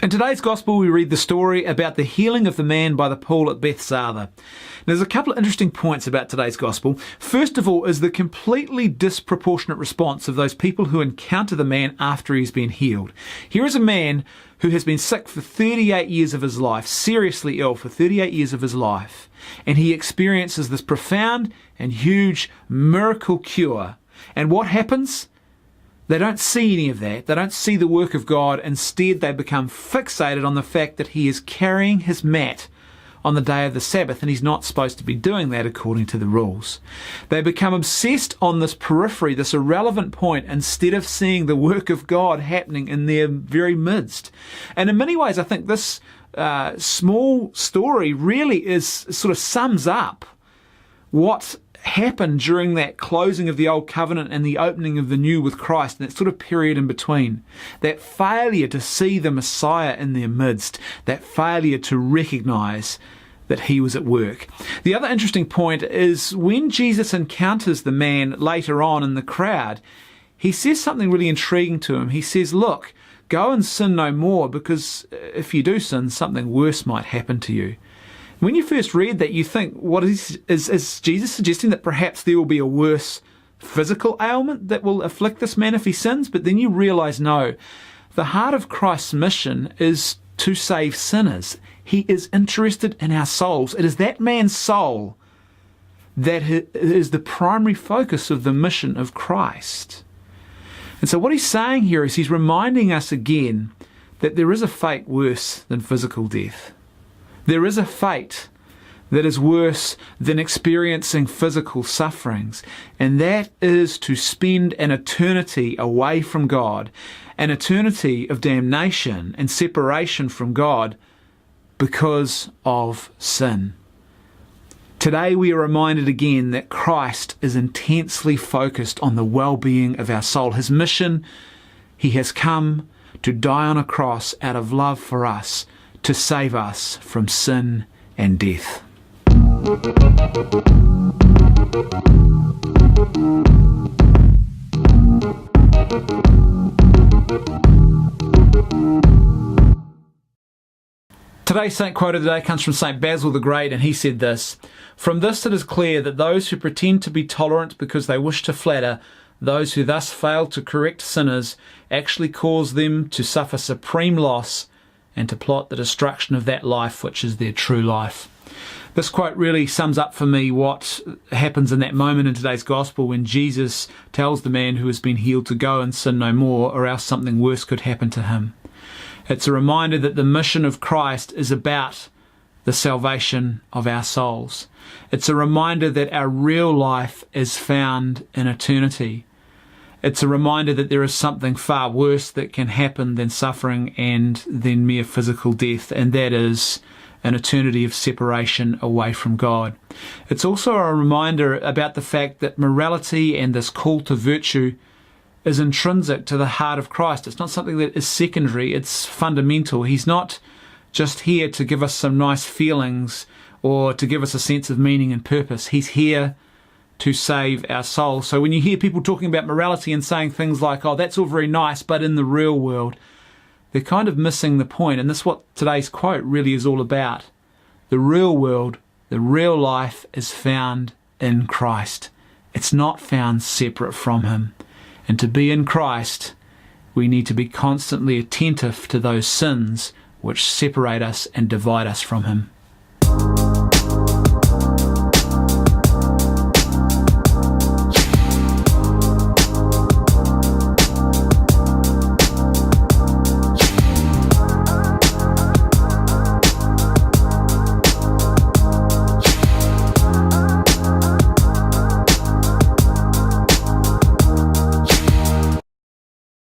In today's Gospel, we read the story about the healing of the man by the pool at Bethsaida. There's a couple of interesting points about today's Gospel. First of all is the completely disproportionate response of those people who encounter the man after he's been healed. Here is a man who has been sick for 38 years of his life, seriously ill for 38 years of his life, and he experiences this profound and huge miracle cure. And what happens? They don't see any of that. They don't see the work of God. Instead, they become fixated on the fact that he is carrying his mat on the day of the Sabbath, and he's not supposed to be doing that according to the rules. They become obsessed on this periphery, this irrelevant point, instead of seeing the work of God happening in their very midst. And in many ways, I think this small story really sort of sums up what happened during that closing of the old covenant and the opening of the new with Christ, and that sort of period in between. That failure to see the Messiah in their midst, that failure to recognize that he was at work. The other interesting point is when Jesus encounters the man later on in the crowd, he says something really intriguing to him. He says, look, go and sin no more, because if you do sin, something worse might happen to you. When you first read that, you think, what is Jesus suggesting that perhaps there will be a worse physical ailment that will afflict this man if he sins? But then you realize, no, the heart of Christ's mission is to save sinners. He is interested in our souls. It is that man's soul that is the primary focus of the mission of Christ. And so what he's saying here is he's reminding us again that there is a fate worse than physical death. There is a fate that is worse than experiencing physical sufferings, and that is to spend an eternity away from God, an eternity of damnation and separation from God because of sin. Today we are reminded again that Christ is intensely focused on the well-being of our soul. His mission, he has come to die on a cross out of love for us, to save us from sin and death. Today's saint quote of the day comes from Saint Basil the Great, and he said this: "From this it is clear that those who pretend to be tolerant because they wish to flatter those who thus fail to correct sinners actually cause them to suffer supreme loss and to plot the destruction of that life which is their true life." This quote really sums up for me what happens in that moment in today's Gospel when Jesus tells the man who has been healed to go and sin no more, or else something worse could happen to him. It's a reminder that the mission of Christ is about the salvation of our souls. It's a reminder that our real life is found in eternity. It's a reminder that there is something far worse that can happen than suffering and than mere physical death, and that is an eternity of separation away from God. It's also a reminder about the fact that morality and this call to virtue is intrinsic to the heart of Christ. It's not something that is secondary, it's fundamental. He's not just here to give us some nice feelings or to give us a sense of meaning and purpose. He's here to save our souls. So when you hear people talking about morality and saying things like, oh, that's all very nice, but in the real world, they're kind of missing the point. And this is what today's quote really is all about. The real world, the real life is found in Christ. It's not found separate from him. And to be in Christ, we need to be constantly attentive to those sins which separate us and divide us from him.